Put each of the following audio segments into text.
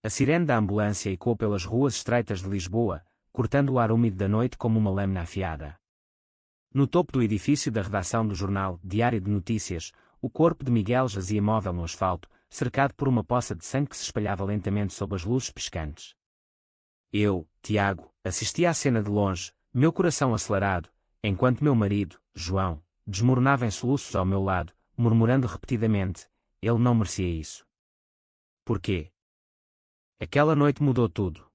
A sirene da ambulância ecoou pelas ruas estreitas de Lisboa, cortando o ar úmido da noite como uma lâmina afiada. No topo do edifício da redação do jornal Diário de Notícias, o corpo de Miguel jazia imóvel no asfalto, cercado por uma poça de sangue que se espalhava lentamente sob as luzes piscantes. Eu, Tiago, assistia à cena de longe, meu coração acelerado, enquanto meu marido, João, desmoronava em soluços ao meu lado, murmurando repetidamente: ele não merecia isso. Porquê? Aquela noite mudou tudo.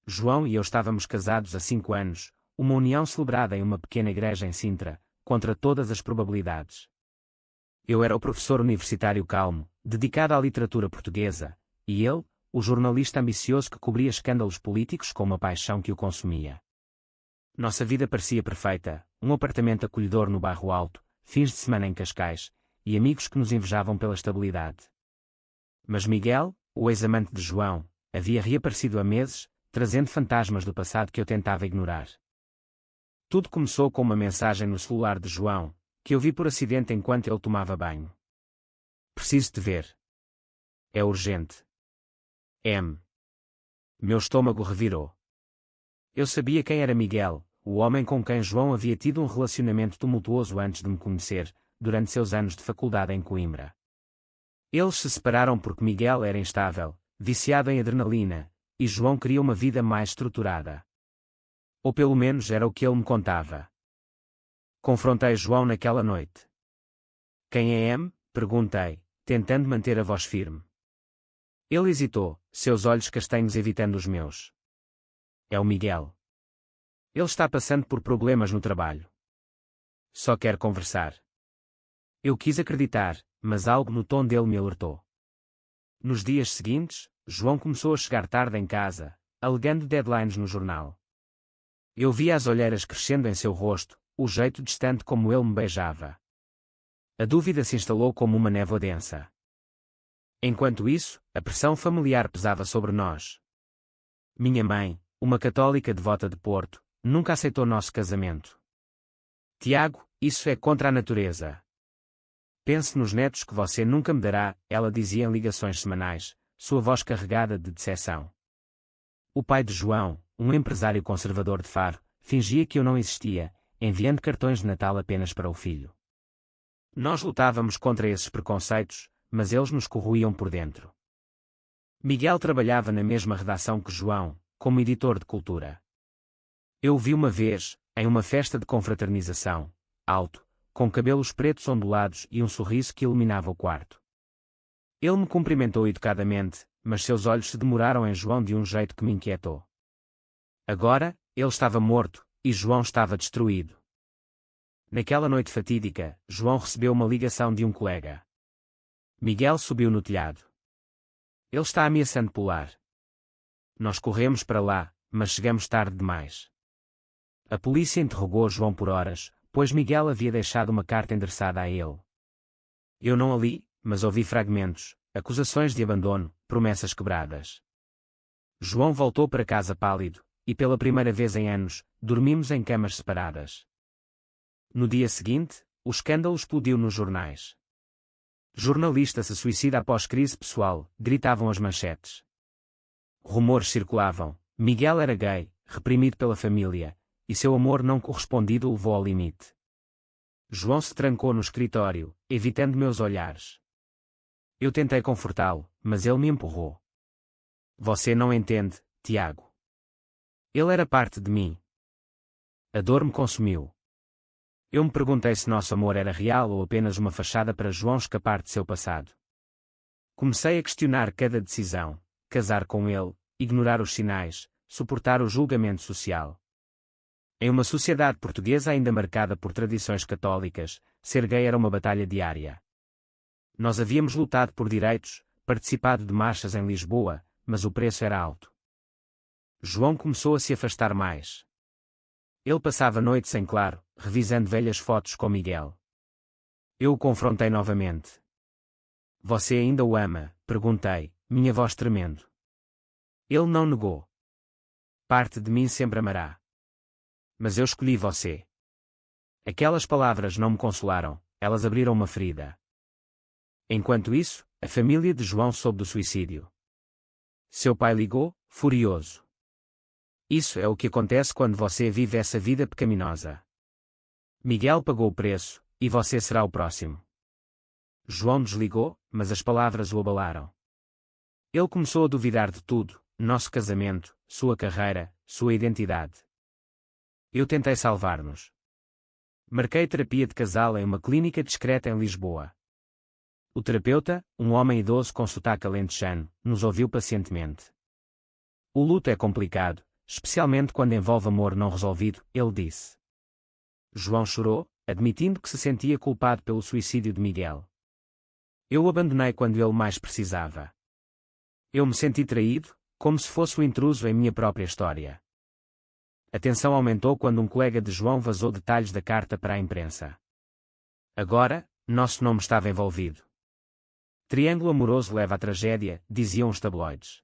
João e eu estávamos casados há 5 anos, uma união celebrada em uma pequena igreja em Sintra, contra todas as probabilidades. Eu era o professor universitário calmo, dedicado à literatura portuguesa, e ele, o jornalista ambicioso que cobria escândalos políticos com uma paixão que o consumia. Nossa vida parecia perfeita, um apartamento acolhedor no Bairro Alto, fins de semana em Cascais, e amigos que nos invejavam pela estabilidade. Mas Miguel, o ex-amante de João, havia reaparecido há meses, trazendo fantasmas do passado que eu tentava ignorar. Tudo começou com uma mensagem no celular de João, que eu vi por acidente enquanto ele tomava banho. Preciso te ver. É urgente. M. Meu estômago revirou. Eu sabia quem era Miguel, o homem com quem João havia tido um relacionamento tumultuoso antes de me conhecer, durante seus anos de faculdade em Coimbra. Eles se separaram porque Miguel era instável, viciado em adrenalina, e João queria uma vida mais estruturada. Ou pelo menos era o que ele me contava. Confrontei João naquela noite. Quem é M? Perguntei, tentando manter a voz firme. Ele hesitou, seus olhos castanhos evitando os meus. É o Miguel. Ele está passando por problemas no trabalho. Só quer conversar. Eu quis acreditar, mas algo no tom dele me alertou. Nos dias seguintes, João começou a chegar tarde em casa, alegando deadlines no jornal. Eu via as olheiras crescendo em seu rosto, o jeito distante como ele me beijava. A dúvida se instalou como uma névoa densa. Enquanto isso, a pressão familiar pesava sobre nós. Minha mãe, uma católica devota de Porto, nunca aceitou nosso casamento. Tiago, isso é contra a natureza. Pense nos netos que você nunca me dará, ela dizia em ligações semanais, sua voz carregada de decepção. O pai de João, um empresário conservador de Faro, fingia que eu não existia, enviando cartões de Natal apenas para o filho. Nós lutávamos contra esses preconceitos, mas eles nos corroíam por dentro. Miguel trabalhava na mesma redação que João, como editor de cultura. Eu o vi uma vez, em uma festa de confraternização, alto, com cabelos pretos ondulados e um sorriso que iluminava o quarto. Ele me cumprimentou educadamente, mas seus olhos se demoraram em João de um jeito que me inquietou. Agora, ele estava morto, e João estava destruído. Naquela noite fatídica, João recebeu uma ligação de um colega. Miguel subiu no telhado. Ele está ameaçando pular. Nós corremos para lá, mas chegamos tarde demais. A polícia interrogou João por horas, pois Miguel havia deixado uma carta endereçada a ele. Eu não a li, mas ouvi fragmentos, acusações de abandono, promessas quebradas. João voltou para casa pálido, e pela primeira vez em anos, dormimos em camas separadas. No dia seguinte, o escândalo explodiu nos jornais. Jornalista se suicida após crise pessoal, gritavam as manchetes. Rumores circulavam, Miguel era gay, reprimido pela família, e seu amor não correspondido o levou ao limite. João se trancou no escritório, evitando meus olhares. Eu tentei confortá-lo, mas ele me empurrou. Você não entende, Tiago. Ele era parte de mim. A dor me consumiu. Eu me perguntei se nosso amor era real ou apenas uma fachada para João escapar de seu passado. Comecei a questionar cada decisão, casar com ele, ignorar os sinais, suportar o julgamento social. Em uma sociedade portuguesa ainda marcada por tradições católicas, ser gay era uma batalha diária. Nós havíamos lutado por direitos, participado de marchas em Lisboa, mas o preço era alto. João começou a se afastar mais. Ele passava noites em claro, revisando velhas fotos com Miguel. Eu o confrontei novamente. Você ainda o ama? Perguntei, minha voz tremendo. Ele não negou. Parte de mim sempre amará. Mas eu escolhi você. Aquelas palavras não me consolaram, elas abriram uma ferida. Enquanto isso, a família de João soube do suicídio. Seu pai ligou, furioso. Isso é o que acontece quando você vive essa vida pecaminosa. Miguel pagou o preço, e você será o próximo. João desligou, mas as palavras o abalaram. Ele começou a duvidar de tudo: nosso casamento, sua carreira, sua identidade. Eu tentei salvar-nos. Marquei terapia de casal em uma clínica discreta em Lisboa. O terapeuta, um homem idoso com sotaque alentejano, nos ouviu pacientemente. O luto é complicado, especialmente quando envolve amor não resolvido, ele disse. João chorou, admitindo que se sentia culpado pelo suicídio de Miguel. Eu o abandonei quando ele mais precisava. Eu me senti traído, como se fosse o intruso em minha própria história. A tensão aumentou quando um colega de João vazou detalhes da carta para a imprensa. Agora, nosso nome estava envolvido. Triângulo amoroso leva à tragédia, diziam os tabloides.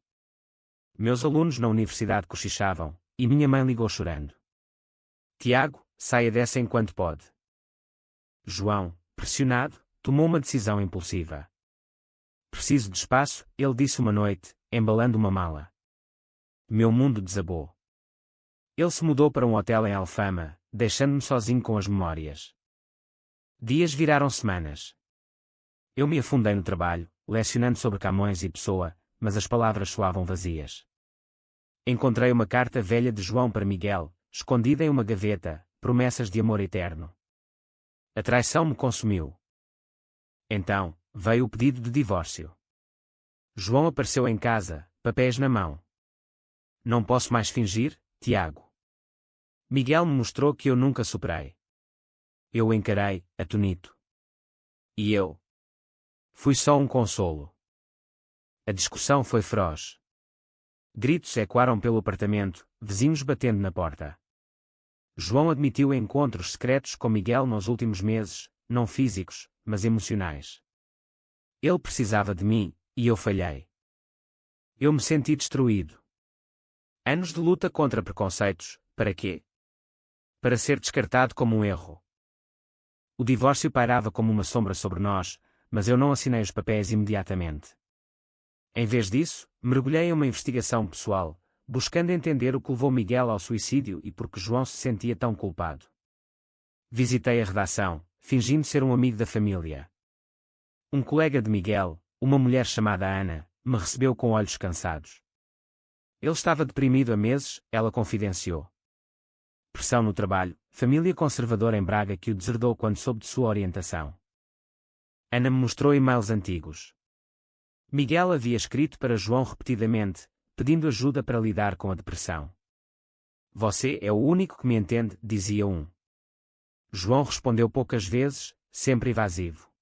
Meus alunos na universidade cochichavam, e minha mãe ligou chorando. Tiago, saia dessa enquanto pode. João, pressionado, tomou uma decisão impulsiva. Preciso de espaço, ele disse uma noite, embalando uma mala. Meu mundo desabou. Ele se mudou para um hotel em Alfama, deixando-me sozinho com as memórias. Dias viraram semanas. Eu me afundei no trabalho, lecionando sobre Camões e Pessoa, mas as palavras soavam vazias. Encontrei uma carta velha de João para Miguel, escondida em uma gaveta, promessas de amor eterno. A traição me consumiu. Então, veio o pedido de divórcio. João apareceu em casa, papéis na mão. Não posso mais fingir, Tiago. Miguel me mostrou que eu nunca superei. Eu o encarei, atonito. E eu? Fui só um consolo. A discussão foi feroz. Gritos ecoaram pelo apartamento, vizinhos batendo na porta. João admitiu encontros secretos com Miguel nos últimos meses, não físicos, mas emocionais. Ele precisava de mim, e eu falhei. Eu me senti destruído. Anos de luta contra preconceitos, para quê? Para ser descartado como um erro. O divórcio pairava como uma sombra sobre nós, mas eu não assinei os papéis imediatamente. Em vez disso, mergulhei em uma investigação pessoal, buscando entender o que levou Miguel ao suicídio e por que João se sentia tão culpado. Visitei a redação, fingindo ser um amigo da família. Um colega de Miguel, uma mulher chamada Ana, me recebeu com olhos cansados. Ele estava deprimido há meses, ela confidenciou. Pressão no trabalho, família conservadora em Braga que o deserdou quando soube de sua orientação. Ana me mostrou e-mails antigos. Miguel havia escrito para João repetidamente, pedindo ajuda para lidar com a depressão. Você é o único que me entende, dizia um. João respondeu poucas vezes, sempre evasivo.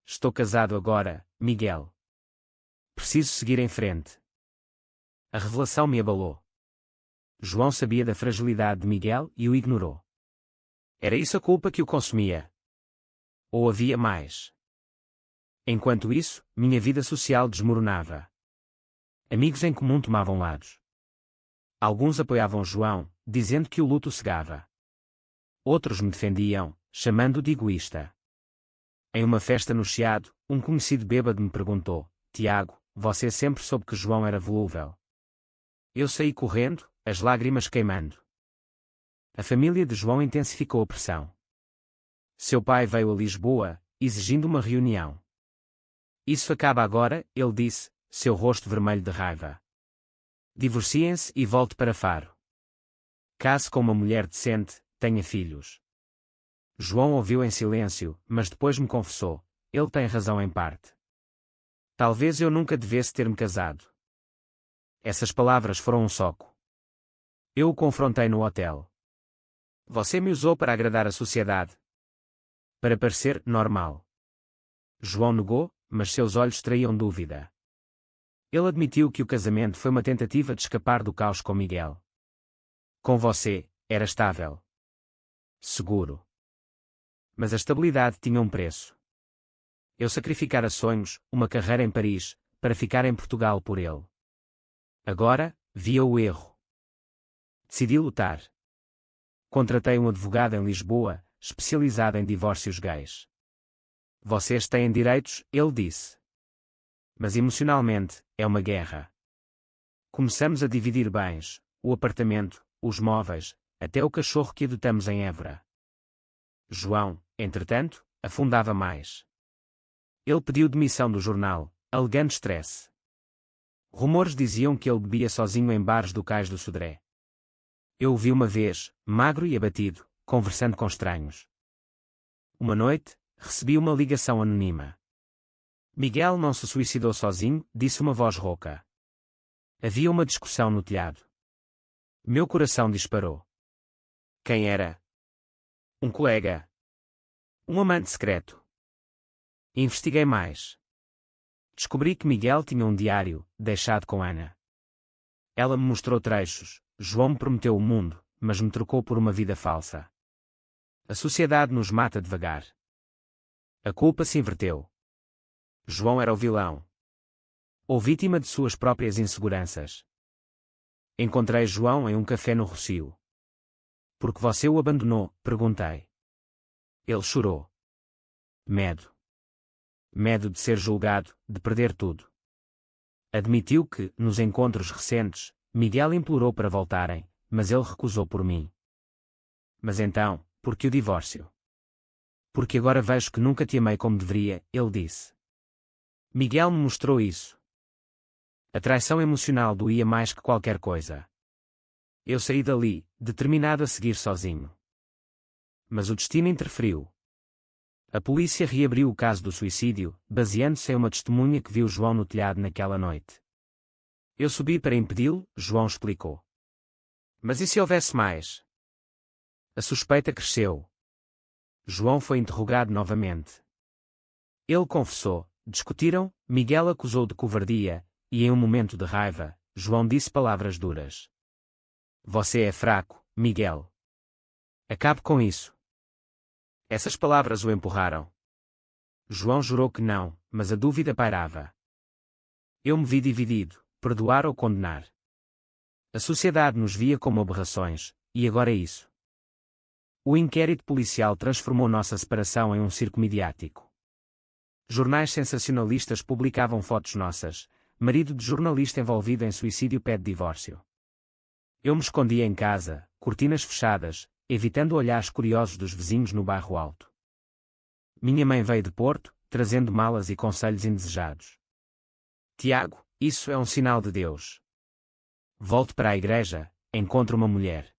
Estou casado agora, Miguel. Preciso seguir em frente. A revelação me abalou. João sabia da fragilidade de Miguel e o ignorou. Era isso a culpa que o consumia? Ou havia mais? Enquanto isso, minha vida social desmoronava. Amigos em comum tomavam lados. Alguns apoiavam João, dizendo que o luto cegava. Outros me defendiam, chamando-o de egoísta. Em uma festa no Chiado, um conhecido bêbado me perguntou: Tiago, você sempre soube que João era volúvel? Eu saí correndo, as lágrimas queimando. A família de João intensificou a pressão. Seu pai veio a Lisboa, exigindo uma reunião. Isso acaba agora, ele disse, seu rosto vermelho de raiva. Divorciem-se e volte para Faro. Case com uma mulher decente, tenha filhos. João ouviu em silêncio, mas depois me confessou: ele tem razão em parte. Talvez eu nunca devesse ter-me casado. Essas palavras foram um soco. Eu o confrontei no hotel. Você me usou para agradar a sociedade. Para parecer normal. João negou, mas seus olhos traíam dúvida. Ele admitiu que o casamento foi uma tentativa de escapar do caos com Miguel. Com você, era estável. Seguro. Mas a estabilidade tinha um preço. Eu sacrificara sonhos, uma carreira em Paris, para ficar em Portugal por ele. Agora, via o erro. Decidi lutar. Contratei um advogado em Lisboa, especializado em divórcios gays. Vocês têm direitos, ele disse. Mas emocionalmente, é uma guerra. Começamos a dividir bens, o apartamento, os móveis, até o cachorro que adotamos em Évora. João, entretanto, afundava mais. Ele pediu demissão do jornal, alegando estresse. Rumores diziam que ele bebia sozinho em bares do Cais do Sodré. Eu o vi uma vez, magro e abatido, conversando com estranhos. Uma noite, recebi uma ligação anônima. Miguel não se suicidou sozinho, disse uma voz rouca. Havia uma discussão no telhado. Meu coração disparou. Quem era? Um colega. Um amante secreto. Investiguei mais. Descobri que Miguel tinha um diário, deixado com Ana. Ela me mostrou trechos. João me prometeu o mundo, mas me trocou por uma vida falsa. A sociedade nos mata devagar. A culpa se inverteu. João era o vilão. Ou vítima de suas próprias inseguranças. Encontrei João em um café no Rocio. Por que você o abandonou? Perguntei. Ele chorou. Medo. Medo de ser julgado, de perder tudo. Admitiu que, nos encontros recentes, Miguel implorou para voltarem, mas ele recusou por mim. Mas então, por que o divórcio? Porque agora vejo que nunca te amei como deveria, ele disse. Miguel me mostrou isso. A traição emocional doía mais que qualquer coisa. Eu saí dali, determinado a seguir sozinho. Mas o destino interferiu. A polícia reabriu o caso do suicídio, baseando-se em uma testemunha que viu João no telhado naquela noite. Eu subi para impedi-lo, João explicou. Mas e se houvesse mais? A suspeita cresceu. João foi interrogado novamente. Ele confessou, discutiram, Miguel acusou de covardia, e em um momento de raiva, João disse palavras duras. Você é fraco, Miguel. Acabe com isso. Essas palavras o empurraram. João jurou que não, mas a dúvida pairava. Eu me vi dividido, perdoar ou condenar. A sociedade nos via como aberrações, e agora é isso. O inquérito policial transformou nossa separação em um circo midiático. Jornais sensacionalistas publicavam fotos nossas, marido de jornalista envolvido em suicídio pede divórcio. Eu me escondia em casa, cortinas fechadas, evitando olhares curiosos dos vizinhos no bairro alto. Minha mãe veio de Porto, trazendo malas e conselhos indesejados. Tiago, isso é um sinal de Deus. Volte para a igreja, encontro uma mulher.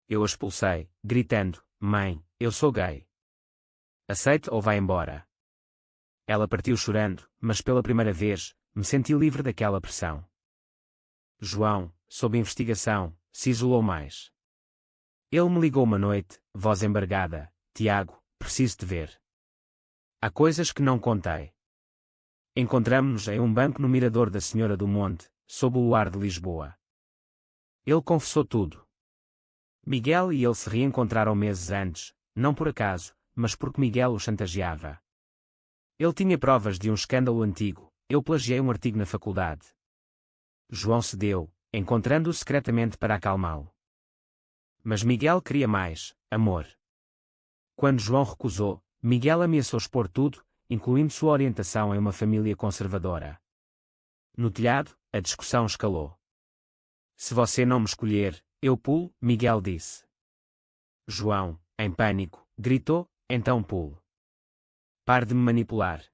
Eu a expulsei, gritando, mãe, eu sou gay. Aceite ou vá embora. Ela partiu chorando, mas pela primeira vez, me senti livre daquela pressão. João, sob investigação, se isolou mais. Ele me ligou uma noite, voz embargada, Tiago, preciso te ver. Há coisas que não contei. Encontramo-nos em um banco no Mirador da Senhora do Monte, sob o luar de Lisboa. Ele confessou tudo. Miguel e ele se reencontraram meses antes, não por acaso, mas porque Miguel o chantageava. Ele tinha provas de um escândalo antigo, eu plagiei um artigo na faculdade. João cedeu, encontrando-o secretamente para acalmá-lo. Mas Miguel queria mais, amor. Quando João recusou, Miguel ameaçou expor tudo, incluindo sua orientação em uma família conservadora. No telhado, a discussão escalou. Se você não me escolher, eu pulo, Miguel disse. João, em pânico, gritou, então pulo. Pare de me manipular.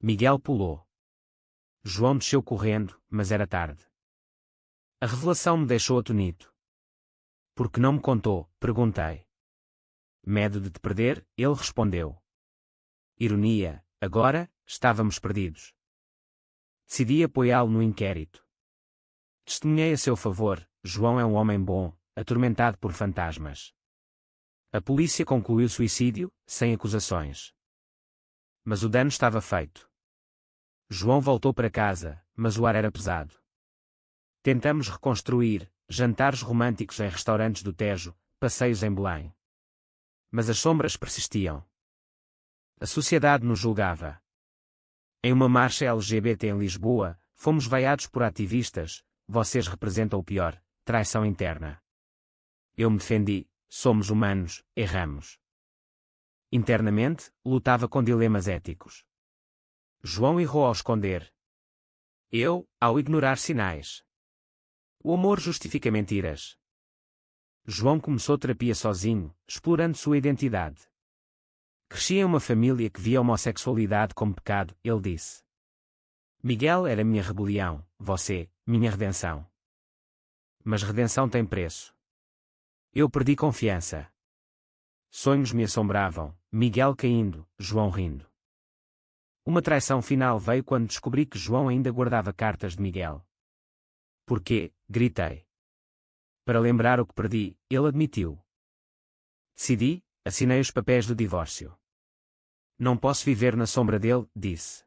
Miguel pulou. João desceu correndo, mas era tarde. A revelação me deixou atonito. Por que não me contou? Perguntei. Medo de te perder, ele respondeu. Ironia, agora, estávamos perdidos. Decidi apoiá-lo no inquérito. Testemunhei a seu favor, João é um homem bom, atormentado por fantasmas. A polícia concluiu suicídio, sem acusações. Mas o dano estava feito. João voltou para casa, mas o ar era pesado. Tentamos reconstruir, jantares românticos em restaurantes do Tejo, passeios em Belém. Mas as sombras persistiam. A sociedade nos julgava. Em uma marcha LGBT em Lisboa, fomos vaiados por ativistas, vocês representam o pior, traição interna. Eu me defendi, somos humanos, erramos. Internamente, lutava com dilemas éticos. João errou ao esconder. Eu, ao ignorar sinais. O amor justifica mentiras. João começou terapia sozinho, explorando sua identidade. Cresci em uma família que via a homossexualidade como pecado, ele disse. Miguel era minha rebelião, você, minha redenção. Mas redenção tem preço. Eu perdi confiança. Sonhos me assombravam, Miguel caindo, João rindo. Uma traição final veio quando descobri que João ainda guardava cartas de Miguel. Por quê? Gritei. Para lembrar o que perdi, ele admitiu. Decidi, assinei os papéis do divórcio. Não posso viver na sombra dele, disse.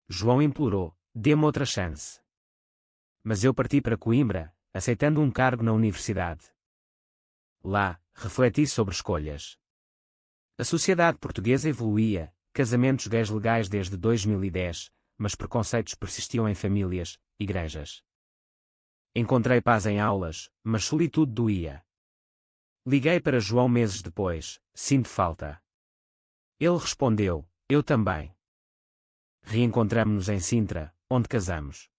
João implorou, dê-me outra chance. Mas eu parti para Coimbra, aceitando um cargo na universidade. Lá, refleti sobre escolhas. A sociedade portuguesa evoluía, casamentos gays legais desde 2010, mas preconceitos persistiam em famílias, igrejas. Encontrei paz em aulas, mas solitude doía. Liguei para João meses depois, sinto falta. Ele respondeu, eu também. Reencontramo-nos em Sintra, onde casamos.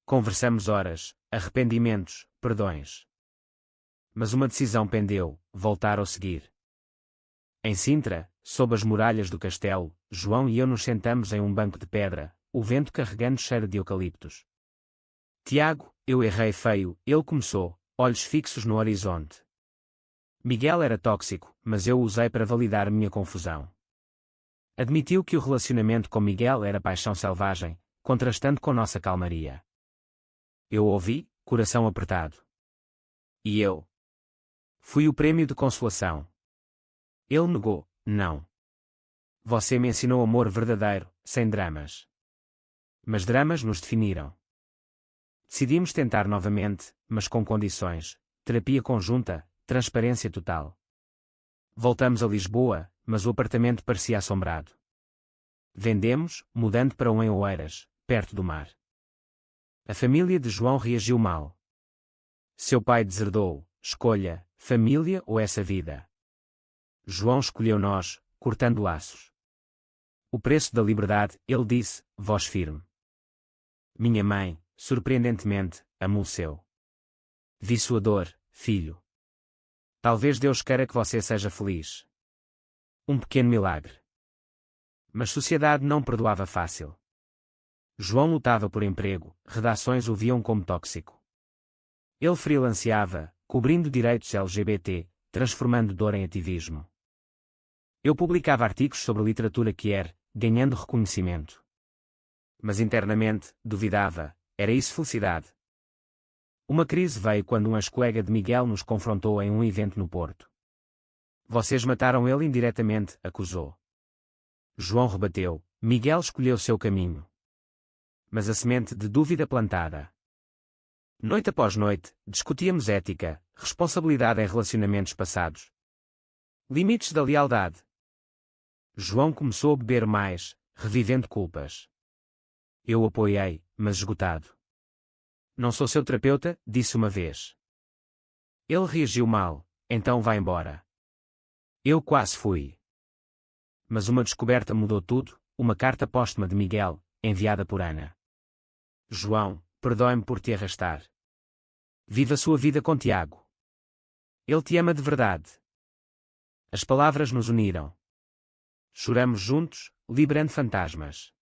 Conversamos horas, arrependimentos, perdões. Mas uma decisão pendeu, voltar ou seguir. Em Sintra, sob as muralhas do castelo, João e eu nos sentamos em um banco de pedra, o vento carregando cheiro de eucaliptos. Tiago, eu errei feio, ele começou, olhos fixos no horizonte. Miguel era tóxico, mas eu o usei para validar minha confusão. Admitiu que o relacionamento com Miguel era paixão selvagem, contrastando com nossa calmaria. Eu ouvi, coração apertado. E eu? Fui o prêmio de consolação. Ele negou, não. Você me ensinou amor verdadeiro, sem dramas. Mas dramas nos definiram. Decidimos tentar novamente, mas com condições, terapia conjunta, transparência total. Voltamos a Lisboa, mas o apartamento parecia assombrado. Vendemos, mudando para um em Oeiras, perto do mar. A família de João reagiu mal. Seu pai deserdou, escolha, família ou essa vida. João escolheu nós, cortando laços. O preço da liberdade, ele disse, voz firme. Minha mãe, surpreendentemente, amoleceu. Vi sua dor, filho. Talvez Deus queira que você seja feliz. Um pequeno milagre. Mas sociedade não perdoava fácil. João lutava por emprego, redações o viam como tóxico. Ele freelanceava, cobrindo direitos LGBT, transformando dor em ativismo. Eu publicava artigos sobre literatura queer, ganhando reconhecimento. Mas internamente, duvidava, era isso felicidade? Uma crise veio quando um ex-colega de Miguel nos confrontou em um evento no Porto. Vocês mataram ele indiretamente, acusou. João rebateu, Miguel escolheu seu caminho. Mas a semente de dúvida plantada. Noite após noite, discutíamos ética, responsabilidade em relacionamentos passados. Limites da lealdade. João começou a beber mais, revivendo culpas. Eu o apoiei, mas esgotado. Não sou seu terapeuta, disse uma vez. Ele reagiu mal, então vá embora. Eu quase fui. Mas uma descoberta mudou tudo, uma carta póstuma de Miguel, enviada por Ana. João, perdoe-me por te arrastar. Viva sua vida com Tiago. Ele te ama de verdade. As palavras nos uniram. Choramos juntos, liberando fantasmas.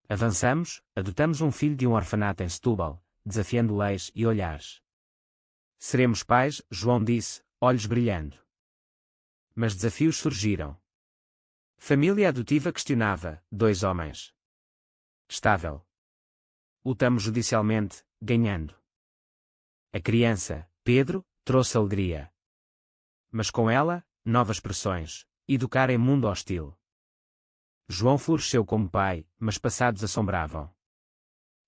Avançamos, adotamos um filho de um orfanato em Setúbal, desafiando leis e olhares. Seremos pais, João disse, olhos brilhando. Mas desafios surgiram. Família adotiva questionava, 2 homens. Estável. Lutamos judicialmente, ganhando. A criança, Pedro, trouxe alegria. Mas com ela, novas pressões, educar em mundo hostil. João floresceu como pai, mas passados assombravam.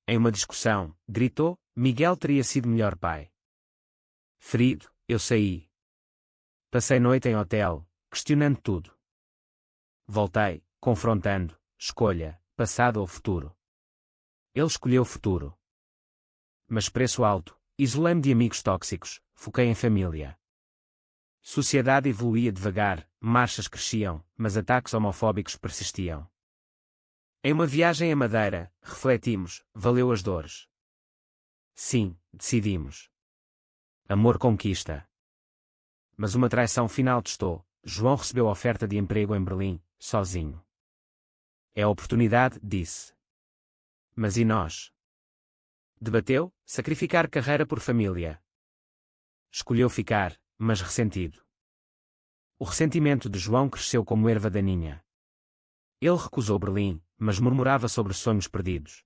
Em uma discussão, gritou, Miguel teria sido melhor pai. Ferido, eu saí. Passei noite em hotel, questionando tudo. Voltei, confrontando, escolha, passado ou futuro. Ele escolheu o futuro. Mas preço alto, isolei-me de amigos tóxicos, foquei em família. Sociedade evoluía devagar, marchas cresciam, mas ataques homofóbicos persistiam. Em uma viagem a Madeira, refletimos, valeu as dores. Sim, decidimos. Amor conquista. Mas uma traição final testou. João recebeu a oferta de emprego em Berlim, sozinho. É a oportunidade, disse. Mas e nós? Debateu, sacrificar carreira por família. Escolheu ficar, mas ressentido. O ressentimento de João cresceu como erva daninha. Ele recusou Berlim, mas murmurava sobre sonhos perdidos.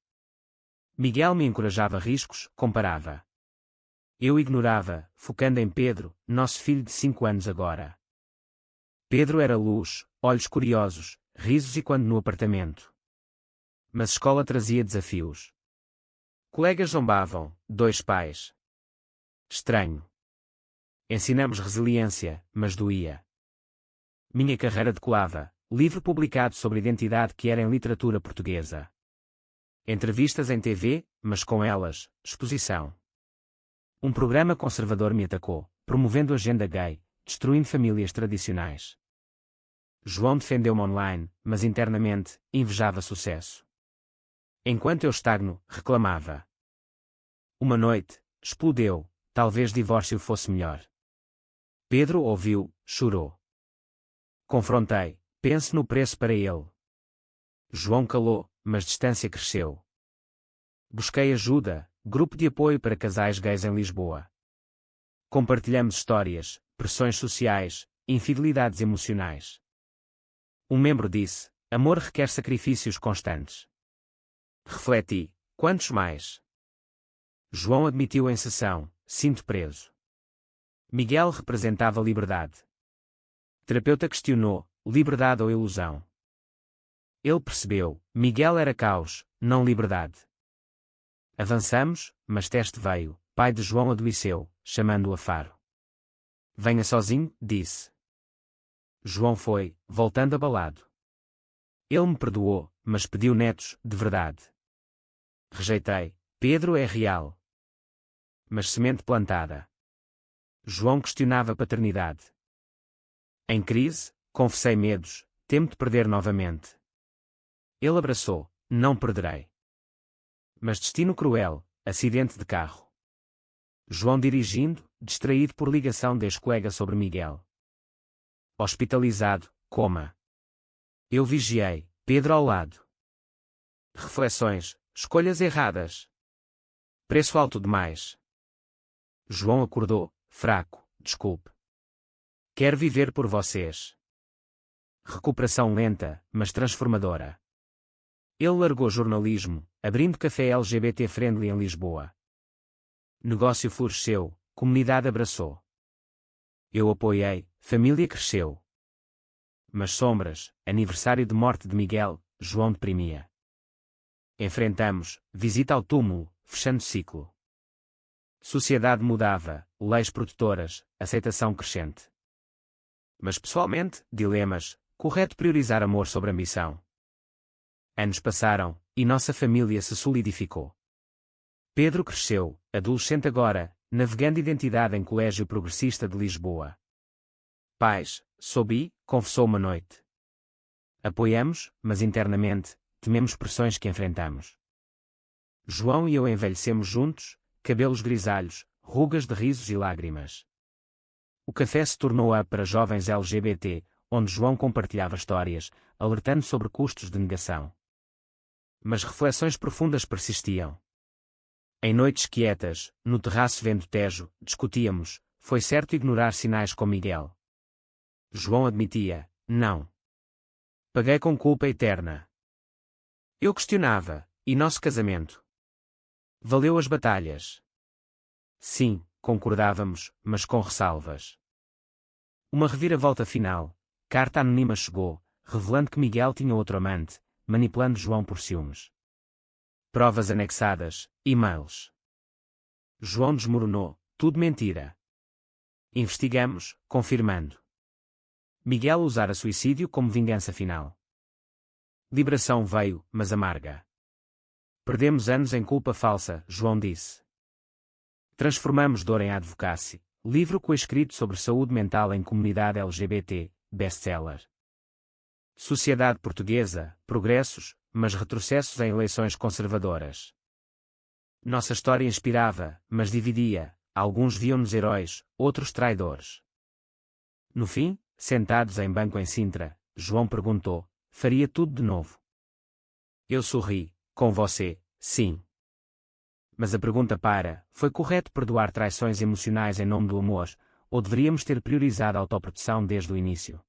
Miguel me encorajava riscos, comparava. Eu ignorava, focando em Pedro, nosso filho de 5 anos agora. Pedro era luz, olhos curiosos, risos e quando no apartamento. Mas escola trazia desafios. Colegas zombavam, 2 pais. Estranho. Ensinamos resiliência, mas doía. Minha carreira decolava, livro publicado sobre identidade que era em literatura portuguesa. Entrevistas em TV, mas com elas, exposição. Um programa conservador me atacou, promovendo agenda gay, destruindo famílias tradicionais. João defendeu-me online, mas internamente, invejava sucesso. Enquanto eu estagno, reclamava. Uma noite, explodeu, talvez divórcio fosse melhor. Pedro ouviu, chorou. Confrontei, pense no preço para ele. João calou, mas distância cresceu. Busquei ajuda, grupo de apoio para casais gays em Lisboa. Compartilhamos histórias, pressões sociais, infidelidades emocionais. Um membro disse, amor requer sacrifícios constantes. Refleti, quantos mais? João admitiu em sessão, sinto preso. Miguel representava liberdade. Terapeuta questionou, liberdade ou ilusão? Ele percebeu, Miguel era caos, não liberdade. Avançamos, mas teste veio, pai de João adoeceu, chamando-o a Faro. Venha sozinho, disse. João foi, voltando abalado. Ele me perdoou, mas pediu netos, de verdade. Rejeitei, Pedro é real. Mas semente plantada. João questionava a paternidade. Em crise, confessei medos, temo de perder novamente. Ele abraçou, não perderei. Mas destino cruel, acidente de carro. João dirigindo, distraído por ligação de ex-colega sobre Miguel. Hospitalizado, coma. Eu vigiei, Pedro ao lado. Reflexões, escolhas erradas. Preço alto demais. João acordou, fraco, desculpe. Quero viver por vocês. Recuperação lenta, mas transformadora. Ele largou jornalismo, abrindo café LGBT friendly em Lisboa. Negócio floresceu, comunidade abraçou. Eu apoiei, família cresceu. Mas sombras, aniversário de morte de Miguel, João deprimia. Enfrentamos, visita ao túmulo, fechando ciclo. Sociedade mudava, leis protetoras, aceitação crescente. Mas pessoalmente, dilemas, correto priorizar amor sobre ambição. Anos passaram, e nossa família se solidificou. Pedro cresceu, adolescente agora, navegando identidade em colégio progressista de Lisboa. Pais, soubi, confessou uma noite. Apoiamos, mas internamente, tememos pressões que enfrentamos. João e eu envelhecemos juntos, cabelos grisalhos, rugas de risos e lágrimas. O café se tornou hub para jovens LGBT, onde João compartilhava histórias, alertando sobre custos de negação. Mas reflexões profundas persistiam. Em noites quietas, no terraço vendo Tejo, discutíamos, foi certo ignorar sinais com Miguel. João admitia, não. Paguei com culpa eterna. Eu questionava, e nosso casamento? Valeu as batalhas? Sim, concordávamos, mas com ressalvas. Uma reviravolta final, carta anônima chegou, revelando que Miguel tinha outro amante, manipulando João por ciúmes. Provas anexadas, e-mails. João desmoronou, tudo mentira. Investigamos, confirmando. Miguel usara suicídio como vingança final. Liberação veio, mas amarga. Perdemos anos em culpa falsa, João disse. Transformamos dor em advocacy, livro coescrito sobre saúde mental em comunidade LGBT, best-seller. Sociedade Portuguesa, Progressos, mas retrocessos em eleições conservadoras. Nossa história inspirava, mas dividia. Alguns viam-nos heróis, outros traidores. No fim, sentados em banco em Sintra, João perguntou: faria tudo de novo? Eu sorri: com você, sim. Mas a pergunta foi correto perdoar traições emocionais em nome do amor, ou deveríamos ter priorizado a autoproteção desde o início?